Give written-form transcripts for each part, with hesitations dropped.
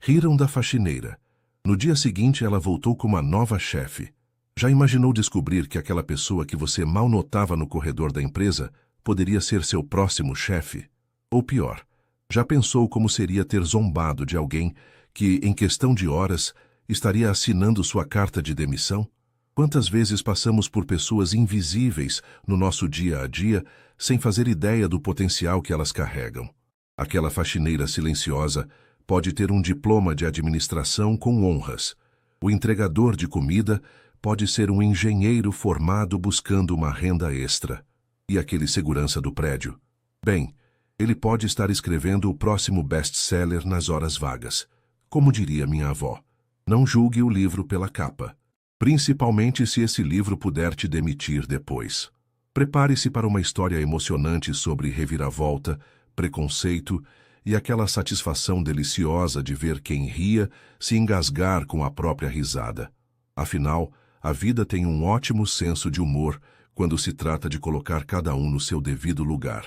Riram da faxineira. No dia seguinte, ela voltou com uma nova chefe. Já imaginou descobrir que aquela pessoa que você mal notava no corredor da empresa poderia ser seu próximo chefe? Ou pior, já pensou como seria ter zombado de alguém que, em questão de horas, estaria assinando sua carta de demissão? Quantas vezes passamos por pessoas invisíveis no nosso dia a dia sem fazer ideia do potencial que elas carregam? Aquela faxineira silenciosa pode ter um diploma de administração com honras. O entregador de comida pode ser um engenheiro formado buscando uma renda extra. E aquele segurança do prédio? Bem, ele pode estar escrevendo o próximo best-seller nas horas vagas. Como diria minha avó, não julgue o livro pela capa, principalmente se esse livro puder te demitir depois. Prepare-se para uma história emocionante sobre reviravolta, preconceito e aquela satisfação deliciosa de ver quem ria se engasgar com a própria risada. Afinal, a vida tem um ótimo senso de humor quando se trata de colocar cada um no seu devido lugar.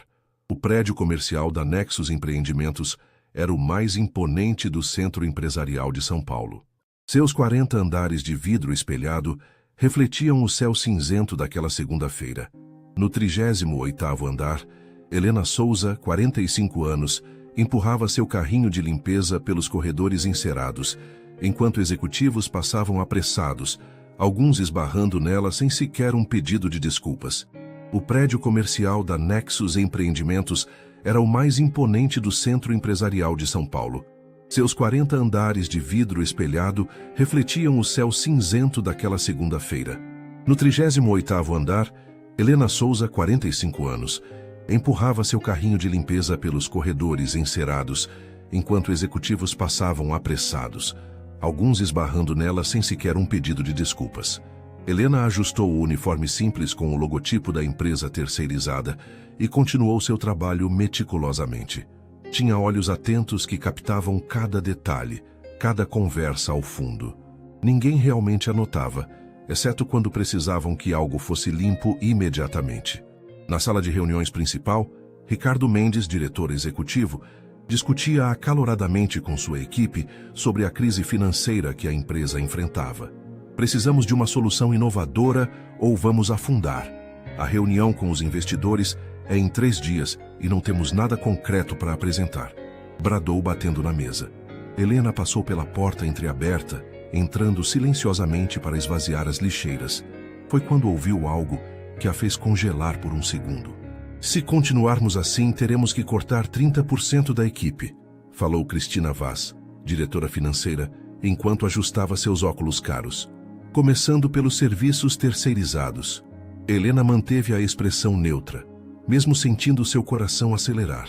O prédio comercial da Nexus Empreendimentos era o mais imponente do centro empresarial de São Paulo. Seus 40 andares de vidro espelhado refletiam o céu cinzento daquela segunda-feira. No 38º andar, Helena Souza, 45 anos, empurrava seu carrinho de limpeza pelos corredores encerados, enquanto executivos passavam apressados, alguns esbarrando nela sem sequer um pedido de desculpas. O prédio comercial da Nexus Empreendimentos era o mais imponente do centro empresarial de São Paulo. Seus 40 andares de vidro espelhado refletiam o céu cinzento daquela segunda-feira. No 38º andar, Helena Souza, 45 anos, empurrava seu carrinho de limpeza pelos corredores encerados, enquanto executivos passavam apressados, alguns esbarrando nela sem sequer um pedido de desculpas. Helena ajustou o uniforme simples com o logotipo da empresa terceirizada e continuou seu trabalho meticulosamente. Tinha olhos atentos que captavam cada detalhe, cada conversa ao fundo. Ninguém realmente a notava, exceto quando precisavam que algo fosse limpo imediatamente. Na sala de reuniões principal, Ricardo Mendes, diretor executivo, discutia acaloradamente com sua equipe sobre a crise financeira que a empresa enfrentava. Precisamos de uma solução inovadora ou vamos afundar. A reunião com os investidores é em 3 dias e não temos nada concreto para apresentar. Bradou batendo na mesa. Helena passou pela porta entreaberta, entrando silenciosamente para esvaziar as lixeiras. Foi quando ouviu algo que a fez congelar por um segundo. Se continuarmos assim, teremos que cortar 30% da equipe, falou Cristina Vaz, diretora financeira, enquanto ajustava seus óculos caros. Começando pelos serviços terceirizados. Helena manteve a expressão neutra, mesmo sentindo seu coração acelerar.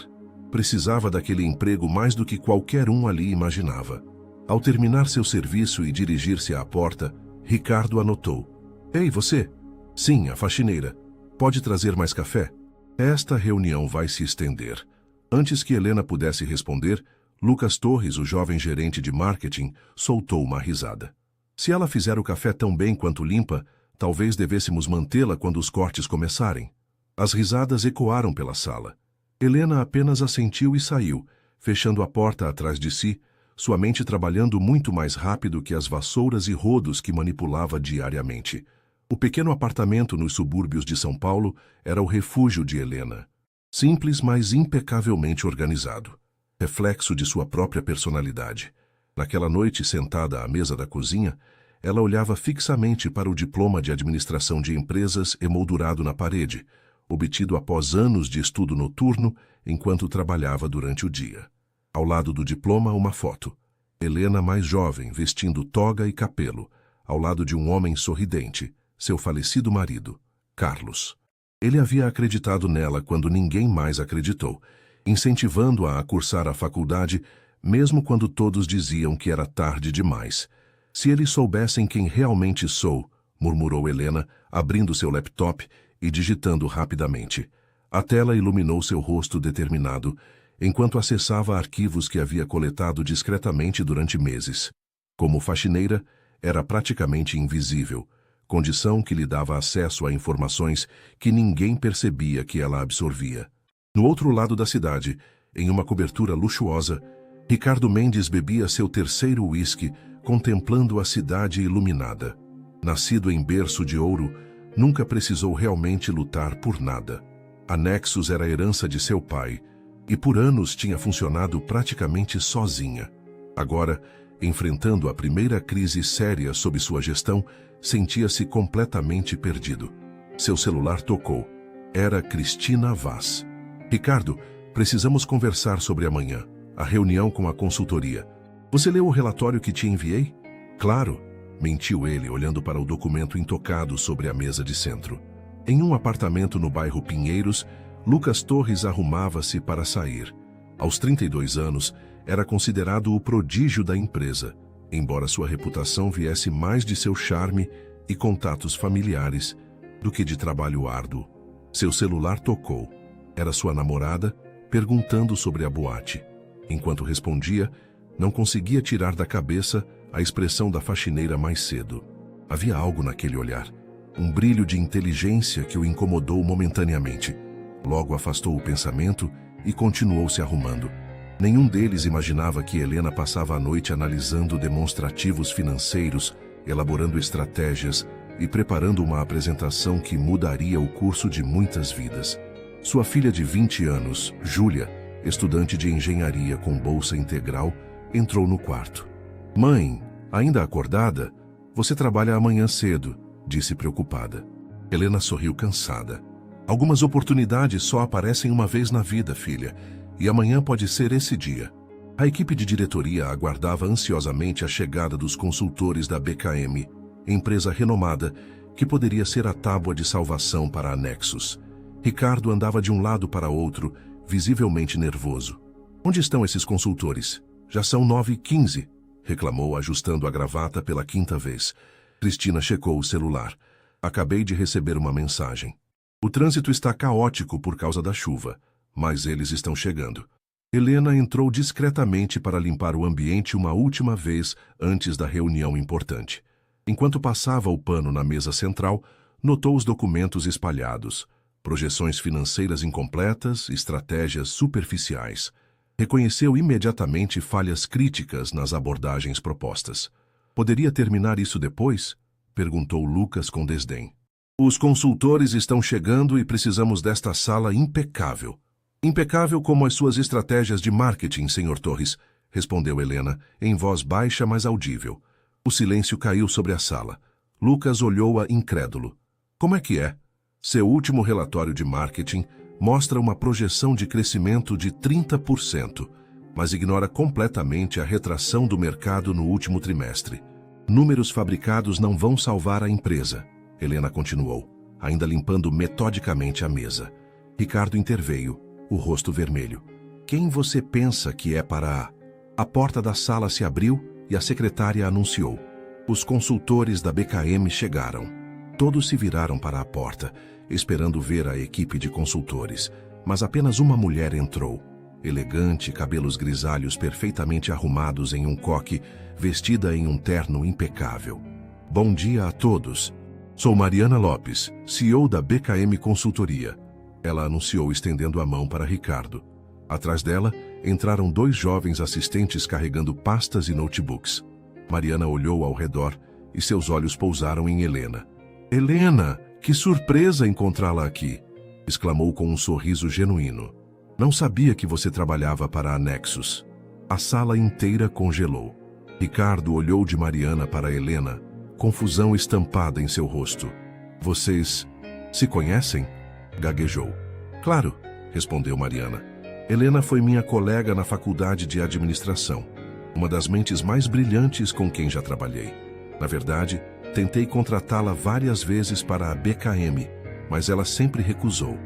Precisava daquele emprego mais do que qualquer um ali imaginava. Ao terminar seu serviço e dirigir-se à porta, Ricardo anotou. Ei, você? Sim, a faxineira. Pode trazer mais café? Esta reunião vai se estender. Antes que Helena pudesse responder, Lucas Torres, o jovem gerente de marketing, soltou uma risada. Se ela fizer o café tão bem quanto limpa, talvez devêssemos mantê-la quando os cortes começarem. As risadas ecoaram pela sala. Helena apenas assentiu e saiu, fechando a porta atrás de si, sua mente trabalhando muito mais rápido que as vassouras e rodos que manipulava diariamente. O pequeno apartamento nos subúrbios de São Paulo era o refúgio de Helena. Simples, mas impecavelmente organizado. Reflexo de sua própria personalidade. Naquela noite, sentada à mesa da cozinha, ela olhava fixamente para o diploma de administração de empresas emoldurado na parede, obtido após anos de estudo noturno enquanto trabalhava durante o dia. Ao lado do diploma, uma foto. Helena mais jovem, vestindo toga e capelo, ao lado de um homem sorridente, seu falecido marido, Carlos. Ele havia acreditado nela quando ninguém mais acreditou, incentivando-a a cursar a faculdade, mesmo quando todos diziam que era tarde demais. Se eles soubessem quem realmente sou, murmurou Helena, abrindo seu laptop e digitando rapidamente. A tela iluminou seu rosto determinado, enquanto acessava arquivos que havia coletado discretamente durante meses. Como faxineira, era praticamente invisível, condição que lhe dava acesso a informações que ninguém percebia que ela absorvia. No outro lado da cidade, em uma cobertura luxuosa, Ricardo Mendes bebia seu terceiro uísque, contemplando a cidade iluminada. Nascido em berço de ouro, nunca precisou realmente lutar por nada. A Nexus era a herança de seu pai, e por anos tinha funcionado praticamente sozinha. Agora, enfrentando a primeira crise séria sob sua gestão, sentia-se completamente perdido. Seu celular tocou. Era Cristina Vaz. Ricardo, precisamos conversar sobre amanhã. A reunião com a consultoria. Você leu o relatório que te enviei? Claro, mentiu ele, olhando para o documento intocado sobre a mesa de centro. Em um apartamento no bairro Pinheiros, Lucas Torres arrumava-se para sair. Aos 32 anos, era considerado o prodígio da empresa, embora sua reputação viesse mais de seu charme e contatos familiares do que de trabalho árduo. Seu celular tocou. Era sua namorada, perguntando sobre a boate. Enquanto respondia, não conseguia tirar da cabeça a expressão da faxineira mais cedo. Havia algo naquele olhar, um brilho de inteligência que o incomodou momentaneamente. Logo afastou o pensamento e continuou se arrumando. Nenhum deles imaginava que Helena passava a noite analisando demonstrativos financeiros, elaborando estratégias e preparando uma apresentação que mudaria o curso de muitas vidas. Sua filha de 20 anos, Júlia, estudante de engenharia com bolsa integral, entrou no quarto. Mãe, ainda acordada? Você trabalha amanhã cedo, disse preocupada. Helena sorriu cansada. Algumas oportunidades só aparecem uma vez na vida, filha, e amanhã pode ser esse dia. A equipe de diretoria aguardava ansiosamente a chegada dos consultores da BKM, empresa renomada que poderia ser a tábua de salvação para a Nexus. Ricardo andava de um lado para outro, visivelmente nervoso. Onde estão esses consultores? Já são 9h15, reclamou, ajustando a gravata pela quinta vez. Cristina checou o celular. Acabei de receber uma mensagem. O trânsito está caótico por causa da chuva, mas eles estão chegando. Helena entrou discretamente para limpar o ambiente uma última vez antes da reunião importante. Enquanto passava o pano na mesa central, notou os documentos espalhados. Projeções financeiras incompletas, estratégias superficiais. Reconheceu imediatamente falhas críticas nas abordagens propostas. Poderia terminar isso depois? Perguntou Lucas com desdém. Os consultores estão chegando e precisamos desta sala impecável. Impecável como as suas estratégias de marketing, Sr. Torres, respondeu Helena, em voz baixa, mas audível. O silêncio caiu sobre a sala. Lucas olhou-a incrédulo. Como é que é? Seu último relatório de marketing mostra uma projeção de crescimento de 30%, mas ignora completamente a retração do mercado no último trimestre. Números fabricados não vão salvar a empresa, Helena continuou, ainda limpando metodicamente a mesa. Ricardo interveio, o rosto vermelho. Quem você pensa que é para... A porta da sala se abriu e a secretária anunciou. Os consultores da BKM chegaram. Todos se viraram para a porta, esperando ver a equipe de consultores, mas apenas uma mulher entrou. Elegante, cabelos grisalhos perfeitamente arrumados em um coque, vestida em um terno impecável. Bom dia a todos. Sou Mariana Lopes, CEO da BKM Consultoria. Ela anunciou estendendo a mão para Ricardo. Atrás dela, entraram 2 jovens assistentes carregando pastas e notebooks. Mariana olhou ao redor e seus olhos pousaram em Helena. Helena, que surpresa encontrá-la aqui! Exclamou com um sorriso genuíno. Não sabia que você trabalhava para a Nexus. A sala inteira congelou. Ricardo olhou de Mariana para Helena, confusão estampada em seu rosto. Vocês se conhecem? Gaguejou. Claro, respondeu Mariana. Helena foi minha colega na faculdade de administração, uma das mentes mais brilhantes com quem já trabalhei. Na verdade, tentei contratá-la várias vezes para a BKM, mas ela sempre recusou.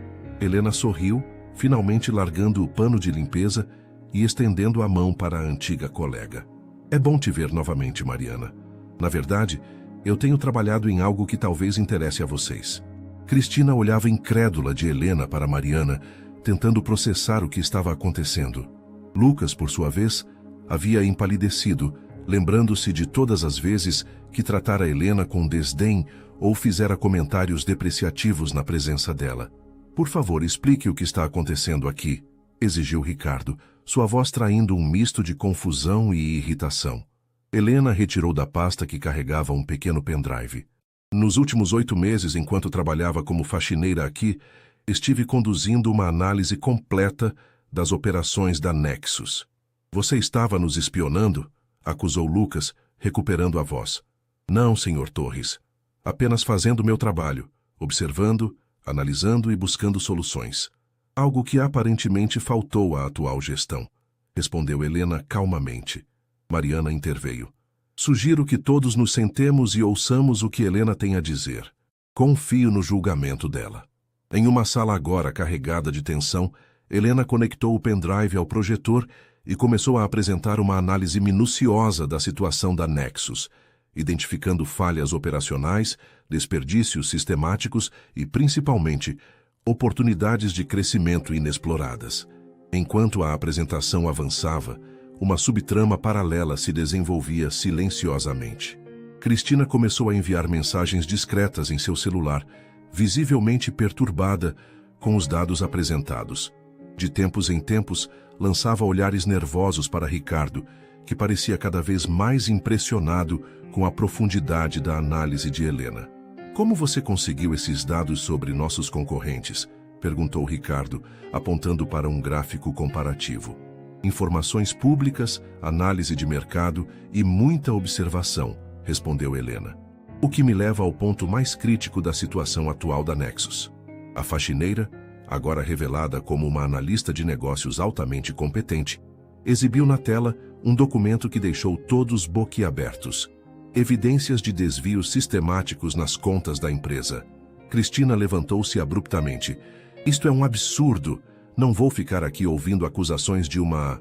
Helena sorriu, finalmente largando o pano de limpeza e estendendo a mão para a antiga colega. É bom te ver novamente, Mariana. Na verdade, eu tenho trabalhado em algo que talvez interesse a vocês. Cristina olhava incrédula de Helena para Mariana, tentando processar o que estava acontecendo. Lucas, por sua vez, havia empalidecido, lembrando-se de todas as vezes que tratara Helena com desdém ou fizera comentários depreciativos na presença dela. Por favor, explique o que está acontecendo aqui, exigiu Ricardo, sua voz traindo um misto de confusão e irritação. Helena retirou da pasta que carregava um pequeno pendrive. Nos últimos 8 meses, enquanto trabalhava como faxineira aqui, estive conduzindo uma análise completa das operações da Nexus. Você estava nos espionando? Acusou Lucas, recuperando a voz. Não, Sr. Torres. Apenas fazendo meu trabalho, observando, analisando e buscando soluções. Algo que aparentemente faltou à atual gestão, respondeu Helena calmamente. Mariana interveio. Sugiro que todos nos sentemos e ouçamos o que Helena tem a dizer. Confio no julgamento dela. Em uma sala agora carregada de tensão, Helena conectou o pendrive ao projetor e começou a apresentar uma análise minuciosa da situação da Nexus, identificando falhas operacionais, desperdícios sistemáticos e, principalmente, oportunidades de crescimento inexploradas. Enquanto a apresentação avançava, uma subtrama paralela se desenvolvia silenciosamente. Cristina começou a enviar mensagens discretas em seu celular, visivelmente perturbada com os dados apresentados. De tempos em tempos, lançava olhares nervosos para Ricardo, que parecia cada vez mais impressionado com a profundidade da análise de Helena. Como você conseguiu esses dados sobre nossos concorrentes? Perguntou Ricardo, apontando para um gráfico comparativo. Informações públicas, análise de mercado e muita observação, respondeu Helena. O que me leva ao ponto mais crítico da situação atual da Nexus. A faxineira, agora revelada como uma analista de negócios altamente competente, exibiu na tela um documento que deixou todos boquiabertos. Evidências de desvios sistemáticos nas contas da empresa. Cristina levantou-se abruptamente. Isto é um absurdo. Não vou ficar aqui ouvindo acusações de uma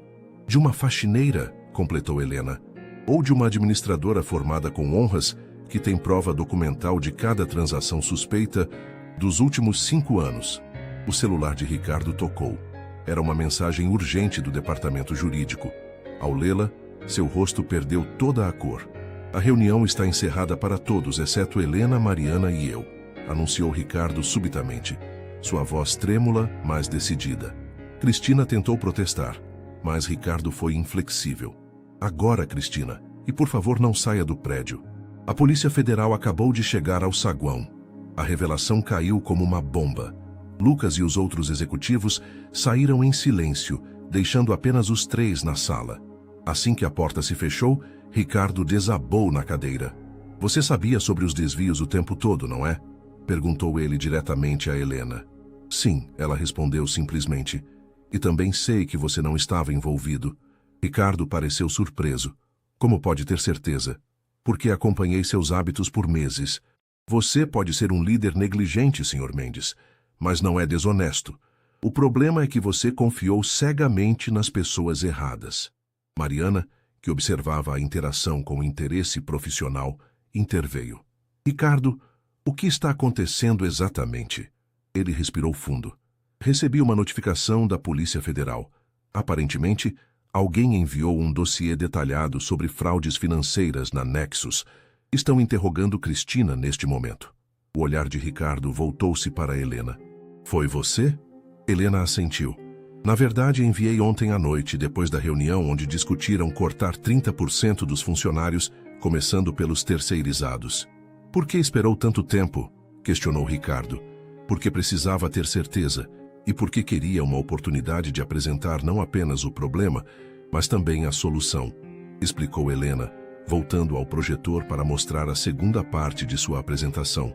faxineira, completou Helena, ou de uma administradora formada com honras que tem prova documental de cada transação suspeita dos últimos 5 anos. O celular de Ricardo tocou. Era uma mensagem urgente do departamento jurídico. Ao lê-la, seu rosto perdeu toda a cor. A reunião está encerrada para todos, exceto Helena, Mariana e eu, anunciou Ricardo subitamente. Sua voz trêmula, mas decidida. Cristina tentou protestar, mas Ricardo foi inflexível. Agora, Cristina, e por favor não saia do prédio. A Polícia Federal acabou de chegar ao saguão. A revelação caiu como uma bomba. Lucas e os outros executivos saíram em silêncio, deixando apenas os 3 na sala. Assim que a porta se fechou, Ricardo desabou na cadeira. Você sabia sobre os desvios o tempo todo, não é? Perguntou ele diretamente a Helena. Sim, ela respondeu simplesmente. E também sei que você não estava envolvido. Ricardo pareceu surpreso. Como pode ter certeza? Porque acompanhei seus hábitos por meses. Você pode ser um líder negligente, Sr. Mendes, mas não é desonesto. O problema é que você confiou cegamente nas pessoas erradas. Mariana, que observava a interação com interesse profissional, interveio. Ricardo, o que está acontecendo exatamente? Ele respirou fundo. Recebi uma notificação da Polícia Federal. Aparentemente, alguém enviou um dossiê detalhado sobre fraudes financeiras na Nexus. Estão interrogando Cristina neste momento. O olhar de Ricardo voltou-se para Helena. Foi você? Helena assentiu. Na verdade, enviei ontem à noite, depois da reunião onde discutiram cortar 30% dos funcionários, começando pelos terceirizados. Por que esperou tanto tempo? Questionou Ricardo. Porque precisava ter certeza e porque queria uma oportunidade de apresentar não apenas o problema, mas também a solução, explicou Helena, voltando ao projetor para mostrar a segunda parte de sua apresentação,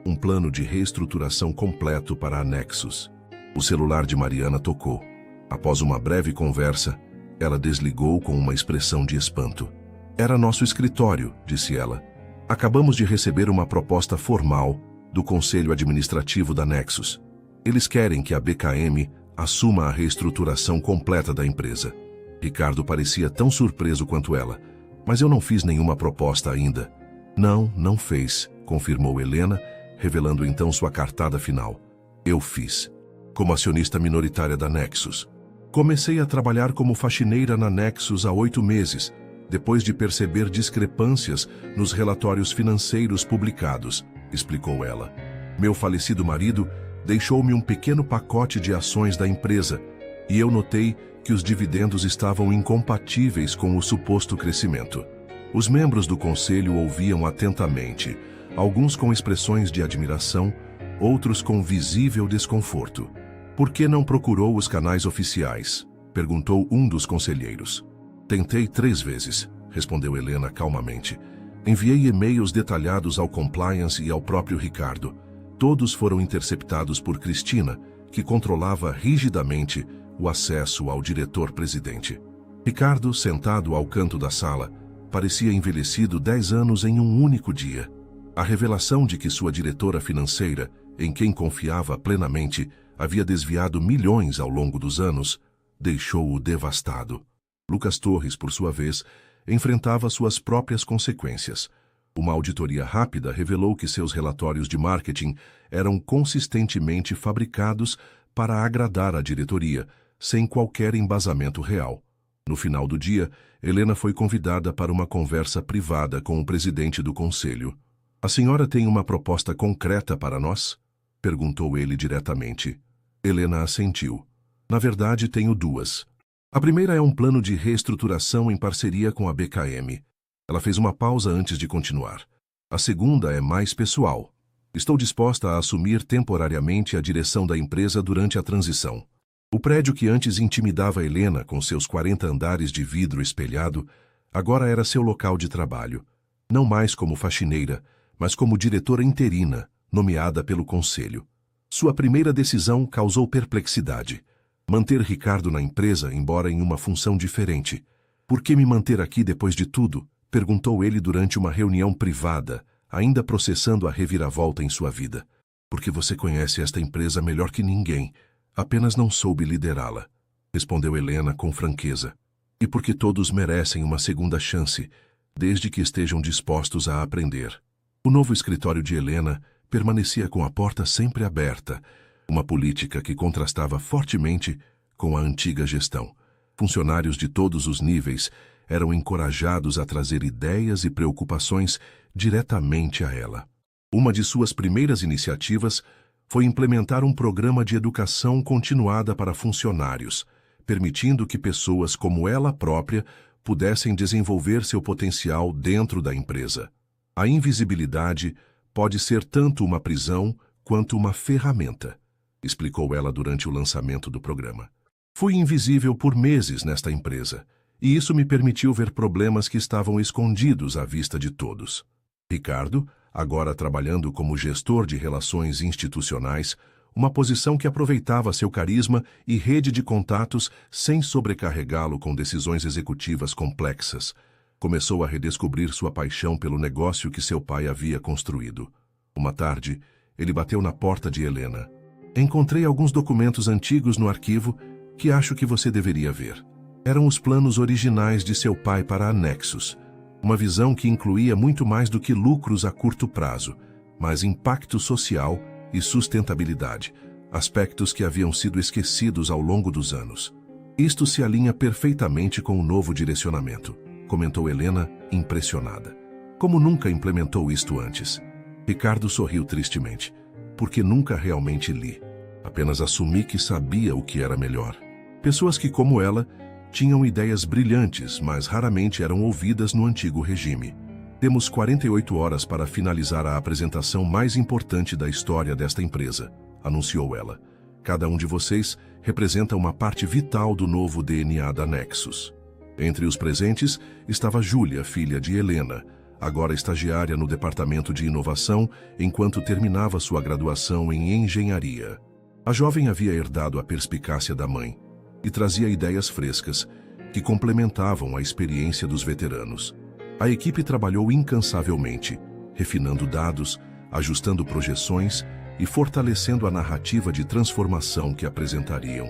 um plano de reestruturação completo para a Nexus. O celular de Mariana tocou. Após uma breve conversa, ela desligou com uma expressão de espanto. Era nosso escritório, disse ela. Acabamos de receber uma proposta formal do Conselho Administrativo da Nexus. Eles querem que a BKM assuma a reestruturação completa da empresa. Ricardo parecia tão surpreso quanto ela, mas eu não fiz nenhuma proposta ainda. Não fez, confirmou Helena, revelando então sua cartada final. Eu fiz. Como acionista minoritária da Nexus. Comecei a trabalhar como faxineira na Nexus há 8 meses, depois de perceber discrepâncias nos relatórios financeiros publicados, explicou ela. Meu falecido marido deixou-me um pequeno pacote de ações da empresa e eu notei que os dividendos estavam incompatíveis com o suposto crescimento. Os membros do conselho ouviam atentamente, alguns com expressões de admiração, outros com visível desconforto. "Por que não procurou os canais oficiais?" perguntou um dos conselheiros. "Tentei 3 vezes", respondeu Helena calmamente. "Enviei e-mails detalhados ao compliance e ao próprio Ricardo. Todos foram interceptados por Cristina, que controlava rigidamente o acesso ao diretor-presidente." Ricardo, sentado ao canto da sala, parecia envelhecido 10 anos em um único dia. A revelação de que sua diretora financeira, em quem confiava plenamente, havia desviado milhões ao longo dos anos, deixou-o devastado. Lucas Torres, por sua vez, enfrentava suas próprias consequências. Uma auditoria rápida revelou que seus relatórios de marketing eram consistentemente fabricados para agradar a diretoria, sem qualquer embasamento real. No final do dia, Helena foi convidada para uma conversa privada com o presidente do conselho. "A senhora tem uma proposta concreta para nós?" perguntou ele diretamente. Helena assentiu. "Na verdade, tenho 2. A primeira é um plano de reestruturação em parceria com a BKM." Ela fez uma pausa antes de continuar. "A segunda é mais pessoal. Estou disposta a assumir temporariamente a direção da empresa durante a transição." O prédio que antes intimidava Helena com seus 40 andares de vidro espelhado, agora era seu local de trabalho. Não mais como faxineira, mas como diretora interina, nomeada pelo conselho. Sua primeira decisão causou perplexidade. Manter Ricardo na empresa, embora em uma função diferente. "Por que me manter aqui depois de tudo?" perguntou ele durante uma reunião privada, ainda processando a reviravolta em sua vida. "Porque você conhece esta empresa melhor que ninguém. Apenas não soube liderá-la", respondeu Helena com franqueza. "E porque todos merecem uma segunda chance, desde que estejam dispostos a aprender." O novo escritório de Helena permanecia com a porta sempre aberta, uma política que contrastava fortemente com a antiga gestão. Funcionários de todos os níveis eram encorajados a trazer ideias e preocupações diretamente a ela. Uma de suas primeiras iniciativas foi implementar um programa de educação continuada para funcionários, permitindo que pessoas como ela própria pudessem desenvolver seu potencial dentro da empresa. A invisibilidade pode ser tanto uma prisão quanto uma ferramenta, explicou ela durante o lançamento do programa. "Fui invisível por meses nesta empresa, e isso me permitiu ver problemas que estavam escondidos à vista de todos." Ricardo, agora trabalhando como gestor de relações institucionais, uma posição que aproveitava seu carisma e rede de contatos sem sobrecarregá-lo com decisões executivas complexas, começou a redescobrir sua paixão pelo negócio que seu pai havia construído. Uma tarde, ele bateu na porta de Helena. "Encontrei alguns documentos antigos no arquivo que acho que você deveria ver." Eram os planos originais de seu pai para a Nexus, uma visão que incluía muito mais do que lucros a curto prazo, mas impacto social e sustentabilidade, aspectos que haviam sido esquecidos ao longo dos anos. "Isto se alinha perfeitamente com o novo direcionamento", comentou Helena, impressionada. "Como nunca implementou isto antes?" Ricardo sorriu tristemente. "Porque nunca realmente li. Apenas assumi que sabia o que era melhor." Pessoas que, como ela, tinham ideias brilhantes, mas raramente eram ouvidas no antigo regime. "Temos 48 horas para finalizar a apresentação mais importante da história desta empresa", anunciou ela. "Cada um de vocês representa uma parte vital do novo DNA da Nexus." Entre os presentes estava Júlia, filha de Helena, agora estagiária no departamento de inovação, enquanto terminava sua graduação em engenharia. A jovem havia herdado a perspicácia da mãe e trazia ideias frescas que complementavam a experiência dos veteranos. A equipe trabalhou incansavelmente, refinando dados, ajustando projeções e fortalecendo a narrativa de transformação que apresentariam.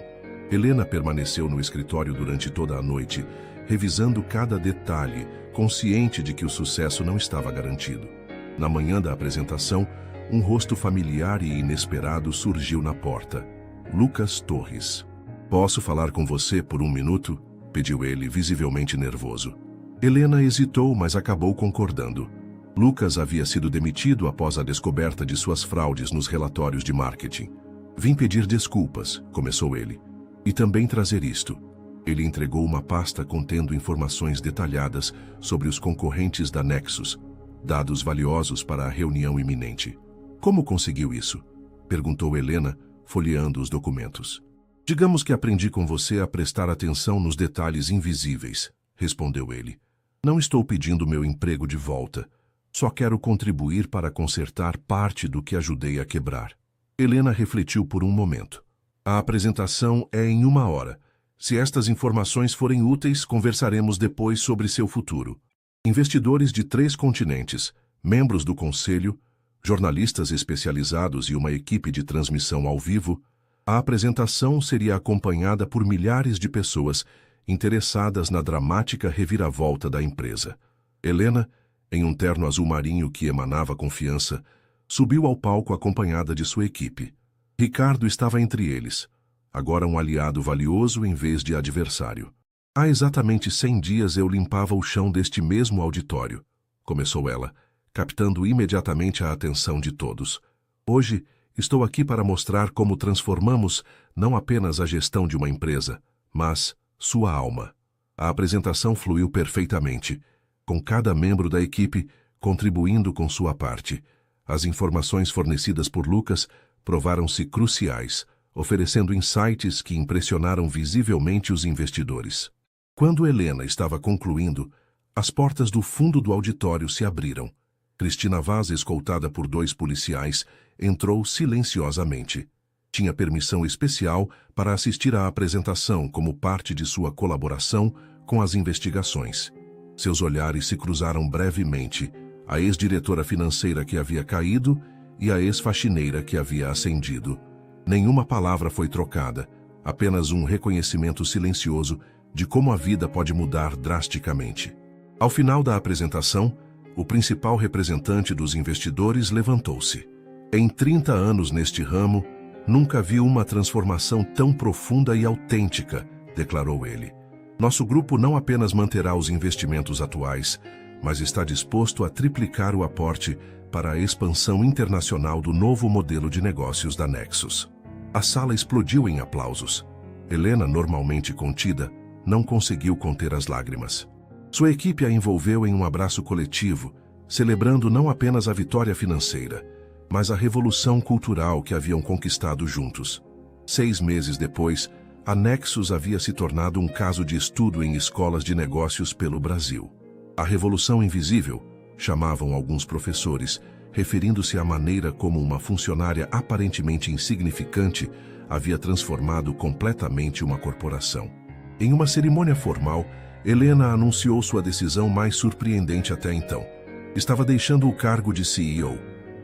Helena permaneceu no escritório durante toda a noite, revisando cada detalhe, consciente de que o sucesso não estava garantido. Na manhã da apresentação, um rosto familiar e inesperado surgiu na porta. Lucas Torres. "Posso falar com você por 1 minuto?" pediu ele, visivelmente nervoso. Helena hesitou, mas acabou concordando. Lucas havia sido demitido após a descoberta de suas fraudes nos relatórios de marketing. "Vim pedir desculpas", começou ele. "E também trazer isto." Ele entregou uma pasta contendo informações detalhadas sobre os concorrentes da Nexus, dados valiosos para a reunião iminente. Como conseguiu isso? Perguntou Helena, folheando os documentos. Digamos que aprendi com você a prestar atenção nos detalhes invisíveis, respondeu ele. Não estou pedindo meu emprego de volta. Só quero contribuir para consertar parte do que ajudei a quebrar. Helena refletiu por um momento. A apresentação é em 1 hora. Se estas informações forem úteis, conversaremos depois sobre seu futuro. Investidores de 3 continentes, membros do conselho, jornalistas especializados e uma equipe de transmissão ao vivo, a apresentação seria acompanhada por milhares de pessoas interessadas na dramática reviravolta da empresa. Helena, em um terno azul marinho que emanava confiança, subiu ao palco acompanhada de sua equipe. Ricardo estava entre eles, agora um aliado valioso em vez de adversário. Há exatamente 100 dias eu limpava o chão deste mesmo auditório, começou ela, captando imediatamente a atenção de todos. Hoje, estou aqui para mostrar como transformamos não apenas a gestão de uma empresa, mas sua alma. A apresentação fluiu perfeitamente, com cada membro da equipe contribuindo com sua parte. As informações fornecidas por Lucas provaram-se cruciais, oferecendo insights que impressionaram visivelmente os investidores. Quando Helena estava concluindo, as portas do fundo do auditório se abriram. Cristina Vaz, escoltada por 2 policiais, entrou silenciosamente. Tinha permissão especial para assistir à apresentação como parte de sua colaboração com as investigações. Seus olhares se cruzaram brevemente, a ex-diretora financeira que havia caído e a ex-faxineira que havia ascendido. Nenhuma palavra foi trocada, apenas um reconhecimento silencioso de como a vida pode mudar drasticamente. Ao final da apresentação, o principal representante dos investidores levantou-se. Em 30 anos neste ramo, nunca vi uma transformação tão profunda e autêntica, declarou ele. Nosso grupo não apenas manterá os investimentos atuais, mas está disposto a triplicar o aporte para a expansão internacional do novo modelo de negócios da Nexus. A sala explodiu em aplausos. Helena, normalmente contida, não conseguiu conter as lágrimas. Sua equipe a envolveu em um abraço coletivo, celebrando não apenas a vitória financeira, mas a revolução cultural que haviam conquistado juntos. 6 meses depois, a Nexus havia se tornado um caso de estudo em escolas de negócios pelo Brasil. A Revolução Invisível, chamavam alguns professores, referindo-se à maneira como uma funcionária aparentemente insignificante havia transformado completamente uma corporação. Em uma cerimônia formal, Helena anunciou sua decisão mais surpreendente até então. Estava deixando o cargo de CEO.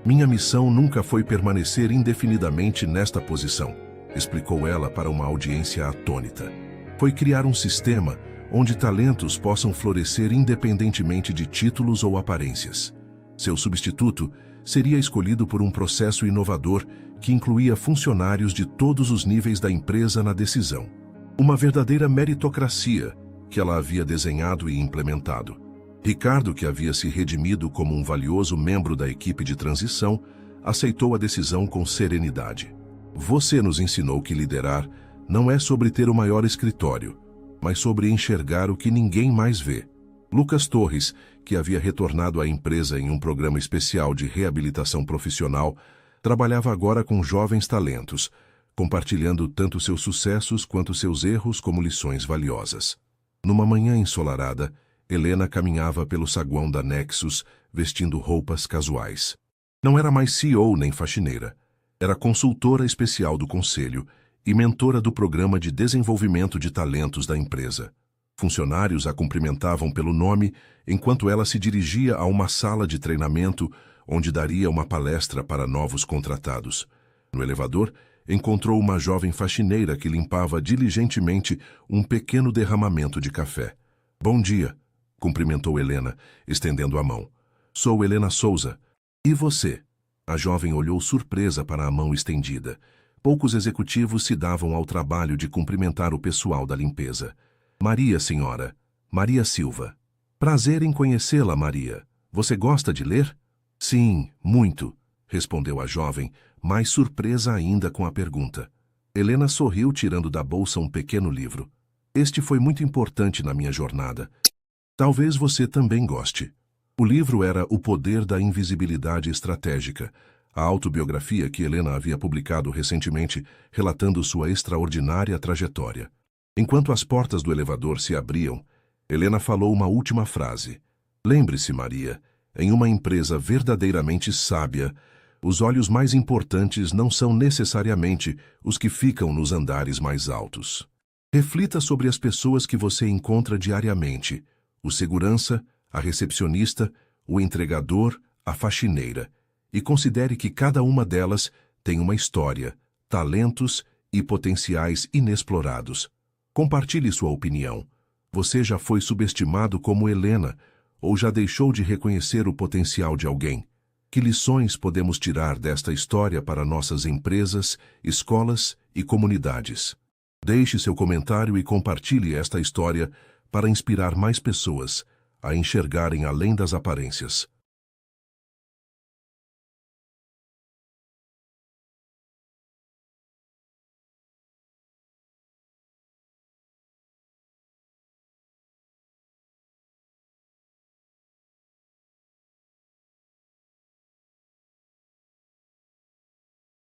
Minha missão nunca foi permanecer indefinidamente nesta posição, explicou ela para uma audiência atônita. Foi criar um sistema onde talentos possam florescer independentemente de títulos ou aparências. Seu substituto seria escolhido por um processo inovador que incluía funcionários de todos os níveis da empresa na decisão. Uma verdadeira meritocracia que ela havia desenhado e implementado. Ricardo, que havia se redimido como um valioso membro da equipe de transição, aceitou a decisão com serenidade. Você nos ensinou que liderar não é sobre ter o maior escritório, mas sobre enxergar o que ninguém mais vê. Lucas Torres, que havia retornado à empresa em um programa especial de reabilitação profissional, trabalhava agora com jovens talentos, compartilhando tanto seus sucessos quanto seus erros como lições valiosas. Numa manhã ensolarada, Helena caminhava pelo saguão da Nexus, vestindo roupas casuais. Não era mais CEO nem faxineira. Era consultora especial do conselho e mentora do programa de desenvolvimento de talentos da empresa. Funcionários a cumprimentavam pelo nome enquanto ela se dirigia a uma sala de treinamento onde daria uma palestra para novos contratados. No elevador, encontrou uma jovem faxineira que limpava diligentemente um pequeno derramamento de café. Bom dia, cumprimentou Helena, estendendo a mão. Sou Helena Souza. E você? A jovem olhou surpresa para a mão estendida. Poucos executivos se davam ao trabalho de cumprimentar o pessoal da limpeza. Maria, senhora. Maria Silva. Prazer em conhecê-la, Maria. Você gosta de ler? Sim, muito, respondeu a jovem, mais surpresa ainda com a pergunta. Helena sorriu tirando da bolsa um pequeno livro. Este foi muito importante na minha jornada. Talvez você também goste. O livro era O Poder da Invisibilidade Estratégica, a autobiografia que Helena havia publicado recentemente, relatando sua extraordinária trajetória. Enquanto as portas do elevador se abriam, Helena falou uma última frase. Lembre-se, Maria, em uma empresa verdadeiramente sábia, os olhos mais importantes não são necessariamente os que ficam nos andares mais altos. Reflita sobre as pessoas que você encontra diariamente: o segurança, a recepcionista, o entregador, a faxineira, e considere que cada uma delas tem uma história, talentos e potenciais inexplorados. Compartilhe sua opinião. Você já foi subestimado como Helena ou já deixou de reconhecer o potencial de alguém? Que lições podemos tirar desta história para nossas empresas, escolas e comunidades? Deixe seu comentário e compartilhe esta história para inspirar mais pessoas a enxergarem além das aparências.